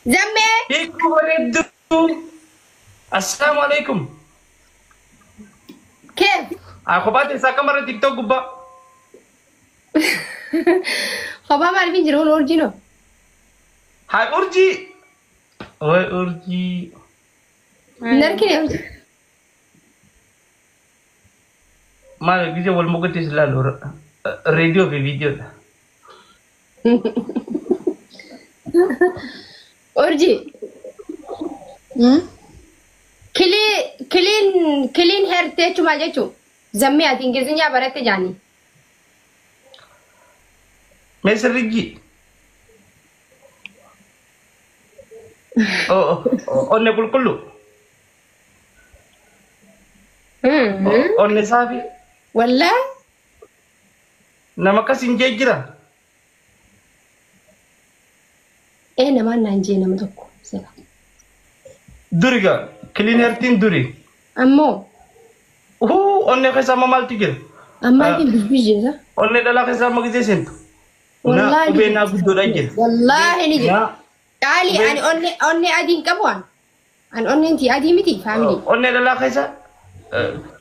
زمي هيك ولدتو السلام عليكم. كيف؟ أخواتي ساكن مرة تيك توك با. خبا ما في جرول أورجينو. هاي أورجي. أوه أورجي. نركني أورجي. ما بيجي ولا ممكن تسلا راديو في فيديو ده. أورجي. كلين هيرتيتشو ما جيتشو. زمي أتينجزني أبرت جاني. مصر رجي. أون نقول كله. أون نسافي. والله؟ نما كاسين جيجرا. إيه نما نانجي نما تكو. سلام. درجة كلين هيرتين دري. أمو. أون نخسا ما مال تيجر. أما كي بيجي ذا. أون ندلا خسا ما كذا سنتو. والله. وبينا بدو راجل. والله نجي. قالي أنا أني أدين كبوان. أنا أني أنتي أدي متي فاميلي. أون ندلا خسا.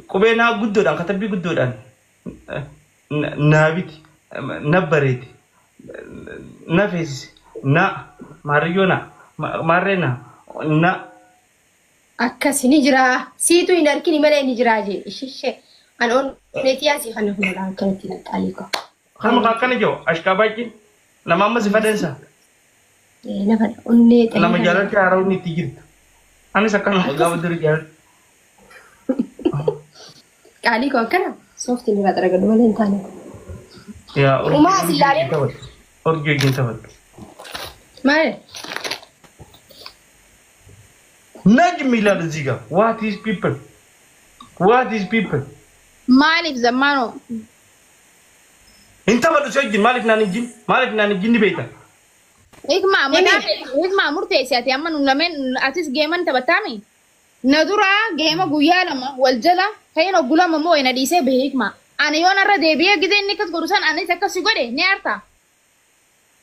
وبينا بدو دان كتبي بدو دان. نابيتي نبريتي نفس نا ماريونا مارينا نا أكاسي نجرا سيتو ينركني ملا نجرا جي إيش أنا نتياسي خلنا في ملا كانت تاليكو خم كان جو أشكاباكي لما ما سفدنسا نفر أني لما جالك أراوني تيجي أنا سكان مقابل درجال تاليكو كنا صوفتي نبغى ترى قدوم لين تاني يا وما أسيلاري أرجو جنتبت ما نجمي لا لزيجا what is people مالك زمانه انت ما تسجل مالك ناني جن بيتا هيك ما مرتيسياتي أما نلمن أتيس جيمان تبتامي ندورا جيما قويا لما والجلا هي نقولا ممو إن ديسه بهيك ما أنا يونا رديبيا كده إنك تقولسان أنا تكسي قولي نيارتا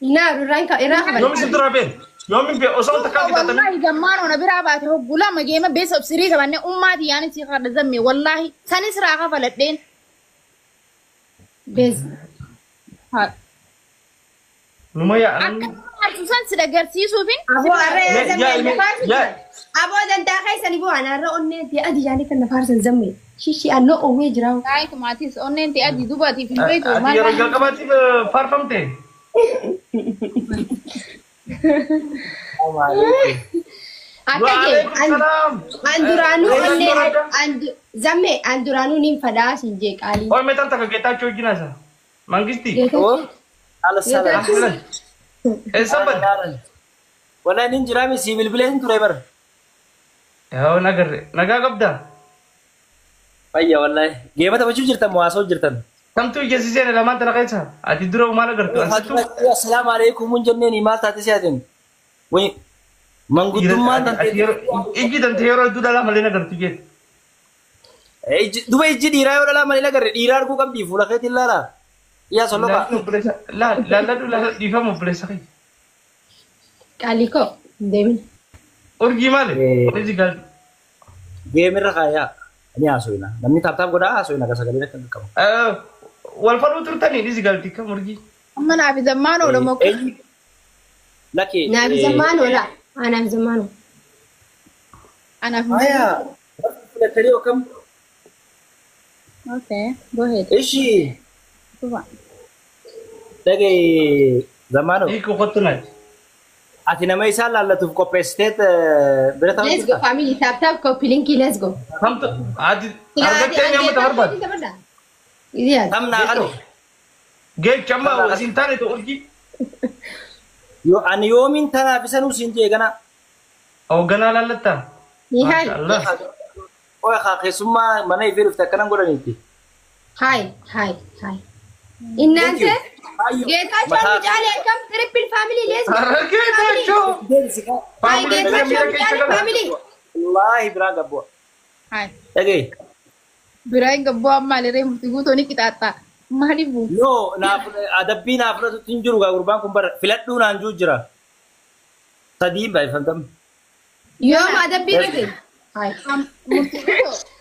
نار رانكا إراها يوم سدرابين يوم بي أصلا تكاد والله زمان أنا برا باتي قولا ما جيما بيس أبصري كمان أمتي يعني تيخار زمي والله ثاني سراقة فلتين بس ها نما يا أرسلان سرقر سيسو فين أبو أرى زمي يا أبو دنتا خيس أنا بو أنا أرى أني دي أدي يعني كنا فارس زمي شيشي أنا أوه جراو هاي توماتيس أني أنت أدي دوباتي في البيت يا رجال كباتي فارفمتي أكيد أندرانو أني زمي أندرانو نيم فداس إنجيك علي أو متى تكاكيتا تشوجينا سا مانجستي على السلام سبب ولا ننجرامي سيبل بلين تريبر يا نجار قبدا أيه والله جيمة تبغى شو جرتن مواسو جرتن كم تو جسيسين لما ترى كيسا أتدرو ما نقدر السلام عليكم من جنني ما تاتسياتن وين من قدوم ما إيجي تنتهيرو دودا لا مالنا قرتيجي دوبا يجي ديرا ولا لا مالنا قر ديرا كو كم ديفولا خيت لا يا سلوكا لا ديفهم بلسخي كاليكو دايما أورجي ماله نزي قال جيم الرخايا أنا أسوينا نمني تاب قدا أسوينا كسر كم والفرو ترتني نزي قال تيكا أورجي أما نافي زمان ولا مو لكن نافي زمان ولا أنا في زمانه أنا في هيا تريو كم أوكي go ahead إيشي شوفا تجي زمانه إيكو خطنا أتينا ما يسال الله تفكو بستة بريتا let's go family tap copy linky let's go هم تو عادي أربعة يوم تهرب إذا هم ناقلو جاي كم أسنتاني تو أورجي يو أن يومين تنا في سنو سنتي كنا أو جنا لا لتا نهاي الله أو خاك سما mana يفير في تكنا قولا نيتي هاي إن أنت جيت أشوف جالي كم triple family let's go أرجع شو هاي جيت أشوف جالي family والله براغ أبو هاي تجي براي gabbo amma le rem tigu to ni kitata mali bu no na adabbi na afra tinjuru ga gurban kun bar filaddu na jujira Sadii baay'ifamtam. Yoom adabbii dhage? Hai.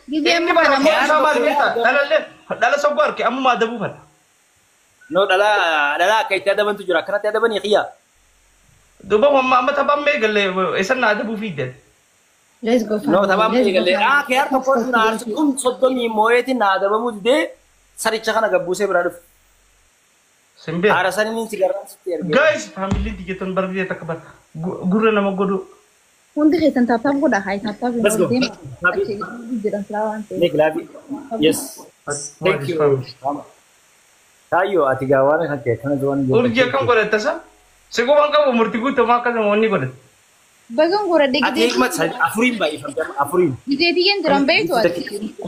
Gizee Inni amma bara kana mootummaa maal beektaa? Dhala soggoo arge ammuma adabuu fadha. No dhalaa akka itti adabantu jira akkanatti adabanii xiyyaa. Duuba amma taphaan meegalee isan na adabuu fiidde. Let's go. No taphaan meegalee keer tokko sun aarsi kun soddomii mooyeetiin na adabamuu didee saricha kana gabbuusee biraa dhufe. Simbee. Haara saniin sigarraan sitti ergee. Guys, familiin tiyyaatan barbaadee takka bara gurra nama godhu. hundi keessan taaptaap godha hai taaptaap Let's go. jiran silaa waan ta'eef. Nick Lavi. Yes. Thank you. Tayo ati gaawwan kan ta'e kana doon. Urjii akkam godhatta sa? Si qubaan qabu murtii guutumaa akkasuma wanni godhata. Bagan godhadhe Ati hikmat afuriin baay'ifamtam afuriin. gizeetiyyeen jiran beektu ati.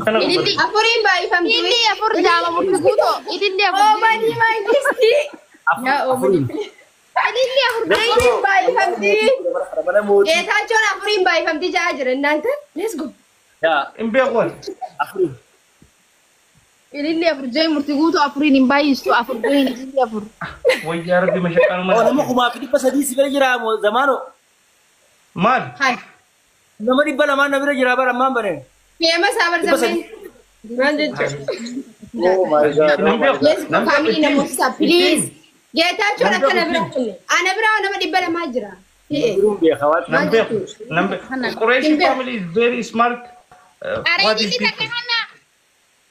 Kana Ililli afuriin baay'ifamti. Ililli afur jaama murti guuto. Ililli afur. Oh mani mangisti. Afuriin. Ililli afuriin baay'ifamti. Mana mootii. Geetaachoon afuriin baay'ifamti jaa jira inaante. Let's go. Yaa hin beekuun. afuriin. Ililli afur jee murti guuto afuriin hin baay'istu afur jee ililli afur. Wayyaa rabbi mashaqaan Oh nama mana. kumaa fi dhibba sadii si bira jira zamaano. Maal? Hai. Nama dhibba lamaan na bira jira bara ammaan bane. Feema sabar zameen. Waan jechuudha. Oh my god. Hin beeku. Let's go family namoota please. Geetaachoon akkana bira kunne. Ana biraa nama dhibba lamaa jira. Biruun beeka waan. Nam beeku. Nam beeku. Quraishi family is very smart. Are What is ililli takka people? kana.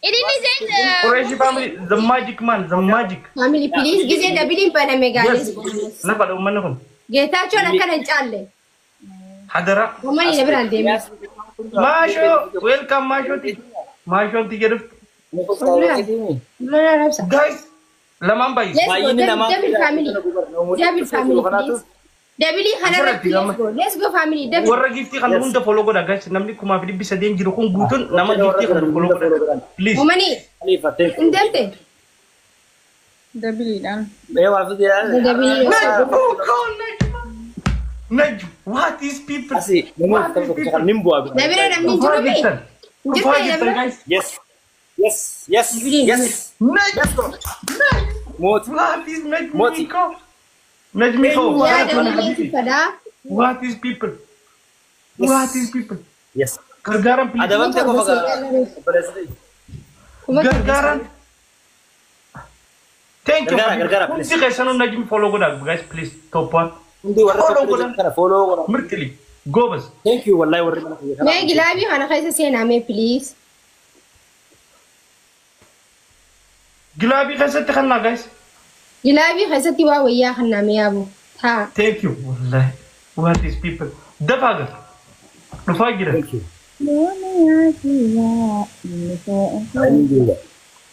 Ililli zeen. Quraishi family, the magic man, the magic. Family please gizee dabiliin baname gaalis. Nafa dha uummanni kun. Geetaachoon akkana hin caalle. Hadara. Uummanni na biraan deeme. Maashoo. Welcome maashooti. Maashooti jedhufti. Mana rabsa. Guys. Lamaan baay'isa. Let's go double family. Double family please. Dabili kanarratti let's go. Let's go family. Double. Warra giftii kan hunda follow godha guys. Namni kumaa fi dhibbi sadeen jiru kun guutuun nama giftii kan follow godha. Please. Uummanni hin deemte. Dabiliidhaan. Mee waa fi jedhaa. Dabili. Najju. What is people? Asi namoota tokko tokko kan nimbu'a. Dabili namni hin jiru mee? Kufaa jirtan guys. Yes. Yes. Yes. Yes. Najju. Mooti. What is Najmi Moti. Miko? Najmi Miko. Yaa dabili fadaa. What is people? What is people? Yes. Gargaaran please. Adabante ko baga. Gargaaran. Thank you. Gargaara, please. Hundi keessanuu Najmi follow godha guys please. Top one. Hundi warra tokko kana follow godha. Mirtili. Gobas. Thank you wallahi warri mana kiyya. Mee gilaabii kana keessa seenaa mee please. Gilaabii keessatti kannaa guys. Gilaabii keessatti waa wayyaa kannaa mee yaabu. Taa. Thank you. Wallahi. What is people? Dafaa gar. Dhufaa jira. Thank you.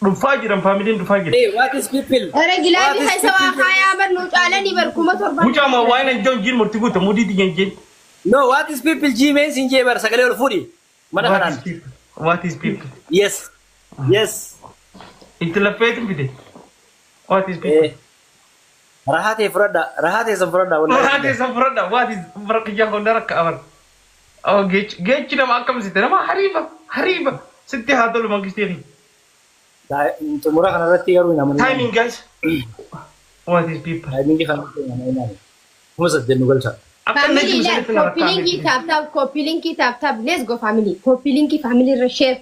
Dhufaa jiran faamiliin dhufaa jira. Hey, what is people? Ara gilaabii keessa waa kaayaa barnu caalanii bar kuma torban. Mucaa ma waa'ee nan joon jiin murtii guuta mudii diyan jiin. No, what is people Gmail sin jebar sagalee ol fuudhi. Mana What is kanaan. people? What is people? Yes. Yes. Itti laffeetu fide. What is people? Rahatee fudhadha. Rahatee san fudhadha. Maraatee san fudhadha. What is barakiyyaa hunda rakka abar. Oh geechi nama akkam sitte nama hariiba sitti haa tolu mangisteefi. Xumura kanarratti garuu nama. Timing guys. What is people? Timing kanarratti nama ilaali. Kuma saddeenu galcha. Akka Family najmi like sanitti na copy linki rakkaa. tap tap copy linki tap tap. Let's go family. Copy linki family irra share.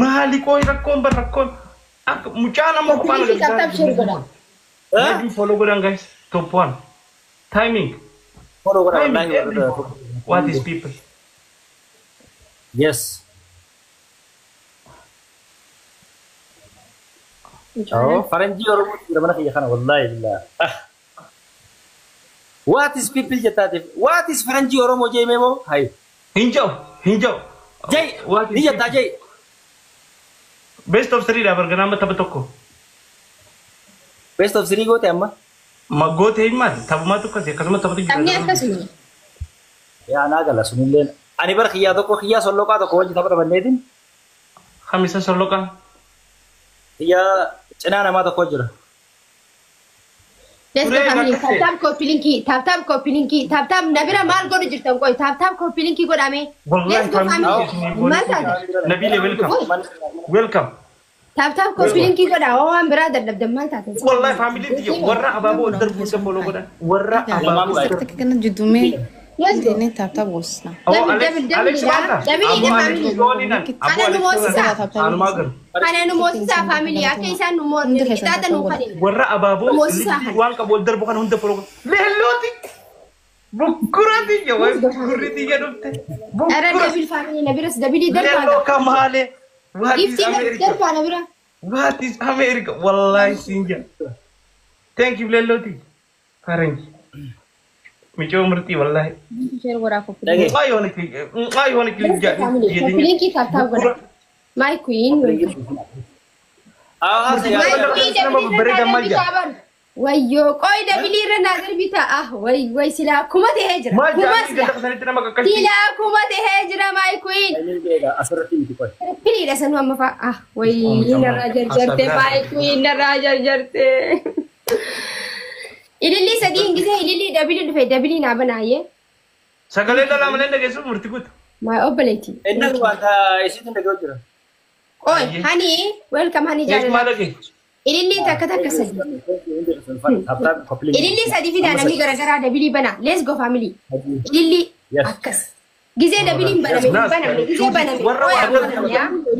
Maali qooyi rakkoon bar rakkoon. Akka mucaa nama Copy qofaan linki tap tap share godha. Najmi follow godhan guys. Top one. Timing. Follow godha Timing. wallahi. What is people? Yes. Oh, faranjii Oromoo jira mana kiyya kana wallahi billah. What is people jetaatiif? What is faranjii Oromoo jeemee moo? Hai. Hinjau. Jai. What is Ni jettaa people? jai. Best of three dha barganaa amma tapha tokko. Best of three goote amma. Maggoota hin maali taphumaa tokkos akkasuma taphatu Taphni jira. akkasuma. Yaa naa gala sunilleen. Ani bara kiyyaa tokko kiyyaa solloqaa tokko wajji tapha taphanneetiin. Hamisa solloqaan. Kiyyaa cinaa namaa tokko jira. Let's go Turee family. bakka Tap tap copy linki. Tap tap copy linki. Tap tap nabira maal godhu jirtan qoy. Tap tap copy linki godhame. Wallahi Let's go family. family. Maal taate? Nabile welcome. Welcome. Tap tap copy linki godha. Waan biraa dadhabdan maal taate? Wallahi family tiyo warra abaaboo darbu isa follow godhan. Warra abaaboo Takka kana jiddumee Ini tap bosna. Alex Mata. David, Abu David, Alex Joninan. Abu Ana Alex numosa. Joninan. Anu mager. Kana numosa family ake isan numor kita numukani. Warra ababu Numosa. wan ka boldar bukan hunda pro. Leloti. Bukurati ya wai bukurati ya dubte. Ara David family nabiras David darpa. Lelo kamale. What is Gifting America? darpa nabira. What is America? Wallahi sinja. Thank you Leloti. Karengi. Micho merti wallahi. Share gora ko. Ngai hone klik jadi. Feeling kita tahu gora. My queen. Ah, Wayo, koi David rena garbita ah, way sila kuma de hejra. Sila kuma de hejra my queen. Pili da sanu amma fa ah, way ina rajar jarte my queen na rajar jarte. Ilili sadi ingise ilili David na banaye. Sagale dala manenda kesu murti kut. My ability. Enna wanta isitin da gojira. Oi, honey, welcome honey Yes jara. malaki. Ilili takataka sadi. Ilili sadi fida nami gara David bana. Let's go family. Ilili akas. Gize David bana gize bana.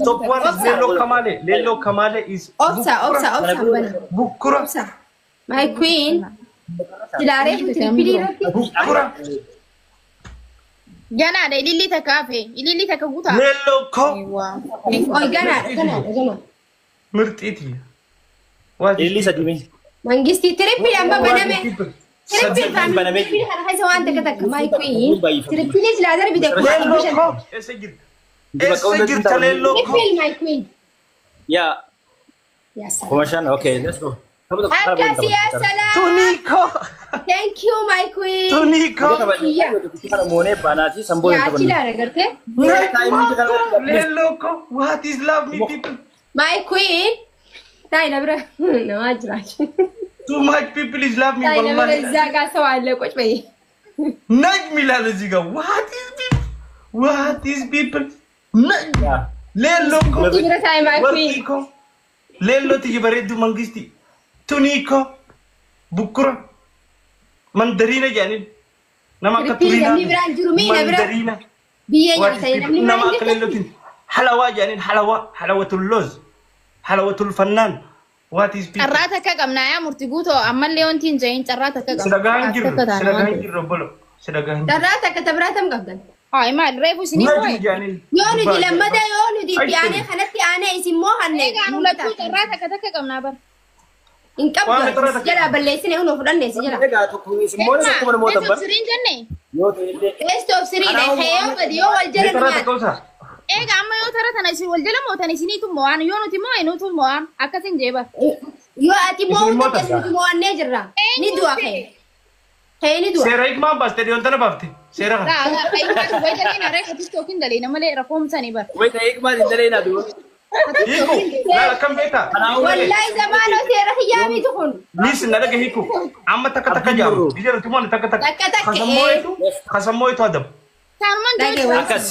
Top one is Lelo Kamale. Lelo Kamale is Opsa bana. Bukura. Opsa. My queen. Silare David rati. Bukura. Gana da ilili ta kafe, ilili ta ka guta. Lelo ko. Oi gana. Murtiti. What is Elisa dime. Mangisti triple amba baname. Triple Sadi family. baname. Triple hana haisa wanta kataka my queen. Triple is lazar bide ko. Lelo ko. Esegir Lelo ko. Triple my queen. Yeah, Yes. commercial. Okay, let's go. Akasi ya salam. Tuniko. Thank you my queen. Tuniko. Ya chila regarte. Lelo ko. What is love me people? My queen. Tai na bra. No ajra. Too much people is love me Tai na bra wallahi. zaga sawal le kuch bai. Najmi la ziga. What is people? What is people? Yeah. Lelo ko. Tibra tai my queen. Wartiko. Lelo tiji baredu mangisti. Tuniko. Bukura. Mandarina janin. Nama Triple katurina. ni bra jurumi na bra. Mandarina. Biye nya What is tai people? namni Nama mandi. akalelotin. Halawa janin halawa. Halawatul loz. Halawatul fannan. What is people? Arrata ka gamna ya murti guto amma leontin jain arrata ka gamna. Sedagahan jiru bolo. Sedagahan. Darata katabratam gabdan. Ay ma refu sini Najmi ko. janin. Yoonu dilamada yoonu di ane khanatti ane isimmo hanne. Ega anu latu arrata ka taka gamna bar. In qabda jala balleesine unu fudhanne si jala. Sirin janne. Rest of Sri na hayo badiyo wal jala Tarata nyaat. kausa. Ega amma yo tara tana si waljala mo tani sini tu moan yo no ti mo eno tu moan akasin jeba. Yo ati mo uta kesu mo anne jirra. Ni duwa khe. Hey ni duwa. Sera ik mam baste di ontana bafti. Sera kan. Ra ay ma tu bai jani na re ka tu tokin dali na male rakom sani bar. Hiku. La kam beta. Wallahi zamano sera hiyami tukun. Nis nada ke hiku. Amma taka taka jaru. Dijaru tumon taka taka. Taka taka, Kasammo itu adab. Tan man Dage dai. wa. Akas.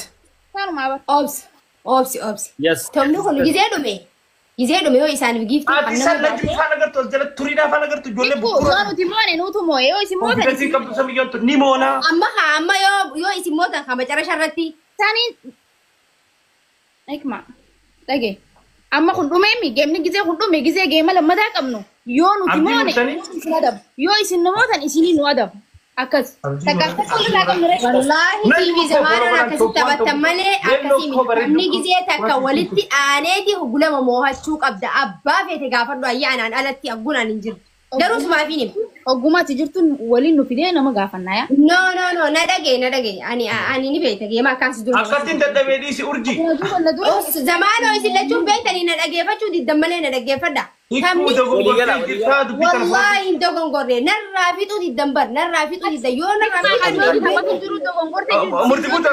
Tan ma bar. Obs. Yes. Tomnu kun gize dume. Gize dume yo isan gift. Ati san na ju fana gar to jala turina fana gar to jolle Iku bukura. yo no ti mo eno tu mo yo isi mo Kita tani. sih kamu sami jonto ni mona. Amma yo isimmo ta khama chara sharati. Tani Aikma. Dage. Amma kun dume mi game ni gize kun dume gize game la mada kamno. Yo no ti mo Abdi ne. murtani? Adab. Yo isin no mo tan isini no adab. Akas. Abdi Taka murtani? ko la kamno re. Wallahi TV zamana na kasi tabatta male akasi mi gize takka walitti aaneeti hugulama moohachuu qabda abbaa feete gaafadhu ayyaanaan alatti aggunaan hin jirtu. Garuu sumaa fi nim. Ogummaa ti jirtun waliin nu fidee nama gaafannaa yaa. No na dhagee ani ni beekta geema akkaas dura. Akkatin dadhabee dhiisi urji. Zamaanoo isin lachuun beektanii na dhageeffachuu diddan malee na dhageeffadha. Hikkuu dogongortee jirtaa dubbii kana fuudha. Wallahi hin dogongorre narraa fixuu diddan bar narraa fixuu diddan yoo narraa fixuu jiru dogongortee jiru. Murti guutu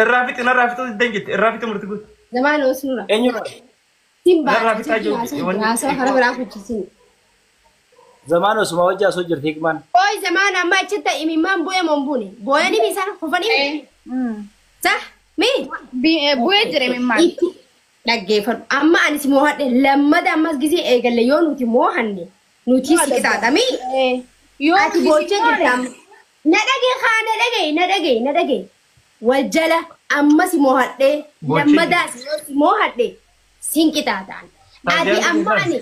irraa fixi narraa fixuu diddan jette irraa fixi murti guutu. Zamaanoo sunura. Simba. Narraa fixaa jirti. Haasoo hara biraa fuchisiin. Zamano suma wajja so jirti hikman. Oi zamana amma achitta imimman bu'ee mombune. Bu'een ibi sana kufanii. Sah mi. Bu'ee jire mimmaan. Dhaggeeffadhu. Amma ani si moohadhe lammada ammas gisee eegalle yoo nuti moohanne nuti si qixaaxami. Yoo Ati boochee jirta amma. nadhagee waljala amma si moohadhee lammadaa si moohadhee sinqixaataan ati amma ani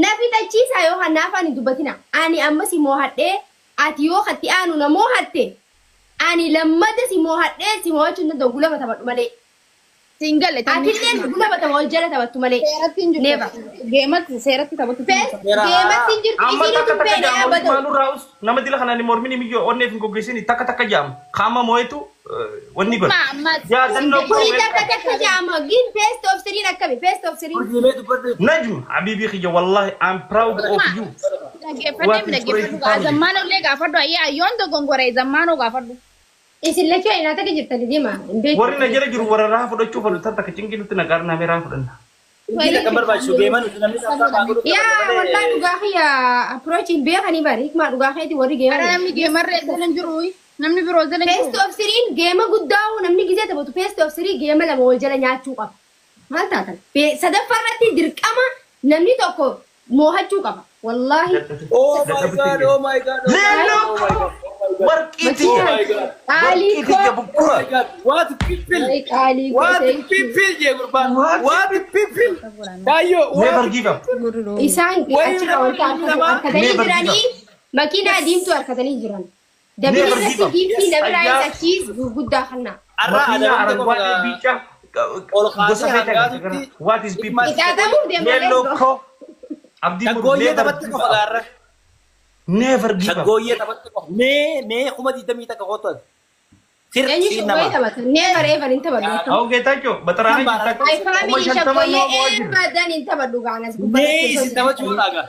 nafi tachiisaa yoo hanaaf ani dubbatina ani amma si moohadhee ati yoo hatti aanu na moohatte ani lammada si moohadhee si moohachuun na dogula bata malee Single ati illee dogula bata waljala tabattu malee never geematti seeratti taphatu geematti jirtu isiin tubbee abada Manu raus nama dila kana ni mormini mijo onne fin gogesini taka jam kama moetu wani gon ya danno ko taka jama gin best of three nakabi best of three najm habibi khija wallahi I'm proud of you zamano le gafado ya yondo gongore zamano gafado isin lecho ina taka jirta dima wari na jere jiru wara rafu do chufa do tata kacingin tu nagar na mera fu danna Kita gambar baju geman itu namanya sama bagus. ya wallahi duga khiya approach be khani bari hikma duga khayati wari game ara namni gamer re dalan jurui namni biro dalan best of three game guddaw namni gize tabatu best of three game la moljala nyaachuu qaba maal taatan sadaffarratti dirqama namni tokko moohachuu qaba wallahi Oh my god. Warqiti Oh my god. Aliko bukura What people? Aliko What people je gurban? What people? Ayo, never give up isaan achira wanta arkatanii jiranii makiinaa diimtuu arkatanii jiran dabiri irratti diimtii dabira isachiis gurguddaa kanna Arra ada arangwade bicha what is people itaatamuuf deemnee yellow ko abdi Shagoye dapat ko agarra. never give up Shagoye dapat ko. Me kuma di dami ta ko to. Sir eenyu sir shagoye nama. taphata never ever hin taphatu au getacho batarani ay family shagoye ebadan hin taphatu gaanas Me si dapat ko aga.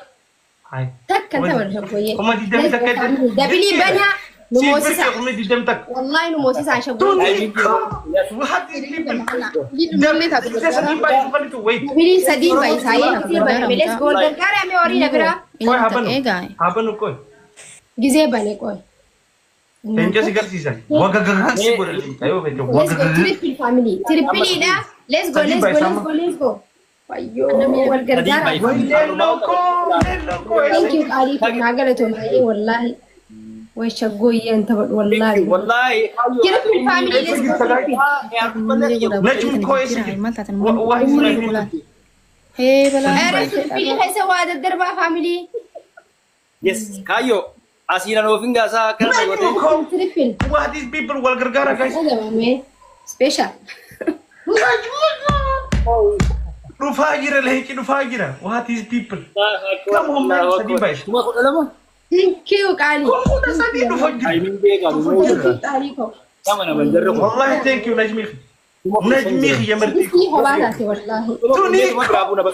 hai takkan taphatu shagoye kuma di dem tak dabili bana nu moosisa kuma di dem tak wallahi nu moosisa shagoye what is people Dibli taphatu wait dabili sadii baay'isaayi let's go gargaara mee horii dabira koi habanu koi gizee bane qoy Tenja sigar sisa. Waga gagang si boleh. Ayo betul. let's Waga go gagang. triple family dah let's go ayo wal gargaara Leloko. thank you ali ko nagala to mai wallahi wai shagoye anta wallahi Wallahi. triple family let's go Najm koi si. Wahid hey bala triple hai sawad darba family Yes, kayo. Asina no finga sa kana gote. triple What is people wal gargara guys? ada mame special Rufajira lehki rufajira. What is people? Come on man, sadi bais. Cuma ko alam mo. thank you kali Kuna sadi rufajira. Ay min be ka mo. ali ko Tama na banjar ko. Wallahi thank you Najmi. Najmi ya merti. ki hawala se wallahi Tuni mo bravo na ba.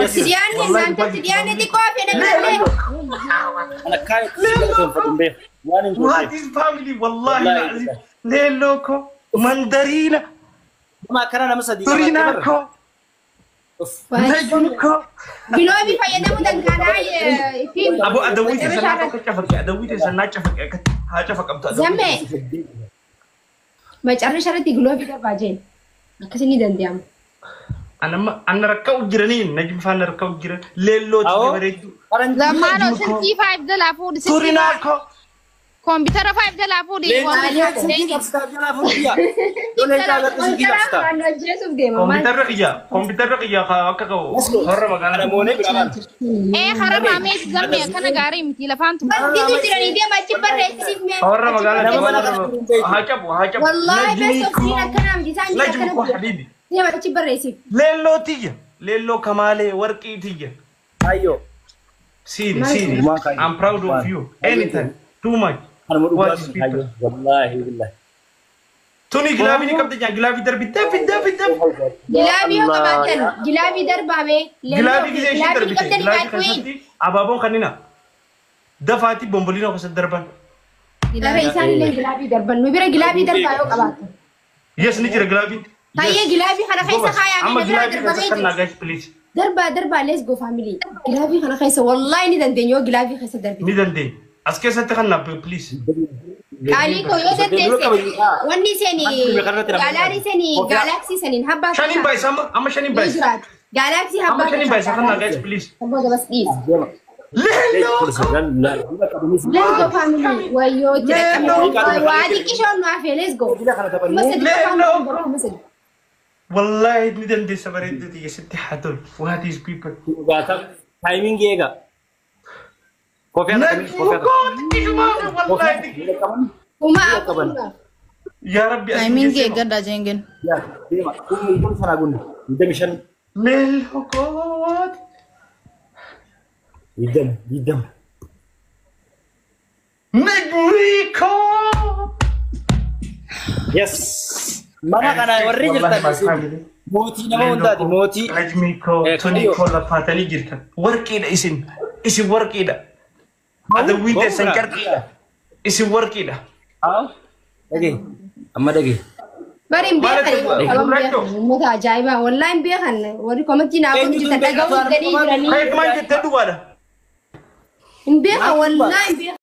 Sidiane nanta Sidiane di ko fe na male Ana kay ko fa dumbe. Wani ko. What is family? Wallahi lazim. Leloko. Mandarina. Ma kana na masa di. Turinako. Najmiko. bilobi fayyadamu dangana film Abu adawiti sana ko kafak adawiti sana kafak ha kafak abta. zamme መጨረሻ ላይ ግሎቢ ገባጀን አከሰኒ ደንዲያም Ana rakau jirani najm fa ana rakau jiran lelo tiberetu. zamano 65 dala food Turinako. computer 5 dala food Komputer iya ka horra magana Ana mo ne biraman. khara mame zamme kana gari mti lafantu Gitu jirani dia macam beresif me. horra magana hajab Wallahi besok sini akan design dia najm ko akan. habibi Dia macam beresif. lelo tiya lelo kamale warqi tiya Ayo. siri I'm proud of you anytime too much Ana mo What duwas is people? ayo. Wallahi billahi. Tuni gilabi ni kabda jan gilabi darbi dafi Gilabi ho kabatan. Gilabi darba me. gilabi gize shi darbi kabdan gilabi ikan queen. kasati ababon kanina dafati bombolino ko darban Tapi isan le gilabi darban. Nubira gilabi darba ho kabatan. yes ni jira gilabi Hayya gilabi kana kaisa kaya amma me gilabi darba ka sakana me. guys please Darba let's go family. Gilabi kana kaisa wallahi ni dandenyo gilabi kaisa darbi. ni dande aske sa takana please Kali ko yo dette. Wani seni galari seni galaxy seni habba. shanin bai sama amma shanin bai Galaxy habba. amma shanin bai sakana guys please Habba bas please. Let's go family. Wayo وادي كيشون ما في let's go. والله ندم دي سفرية دي ستي حدول وهذه people. Timing يجا. كوفي أنا وما أقول. يا ربي timing يجا دا جنجن. يا ديما كل سنة أقول ده مشان للحكومات يدم نجويكو يس ما أنا أوريك موتي نما وندادي موتي نجميكو توني كولا فاتني جرتا وركي ده اسم وركي ده هذا وينتر سنكر كده اسم وركي ده دقي أما دقي بريم بيخن متى عجيبة والله بيخن وريكم تينا أقول جت تجاوز دني جراني هاي كمان جت دوارة بيخن والله بيخن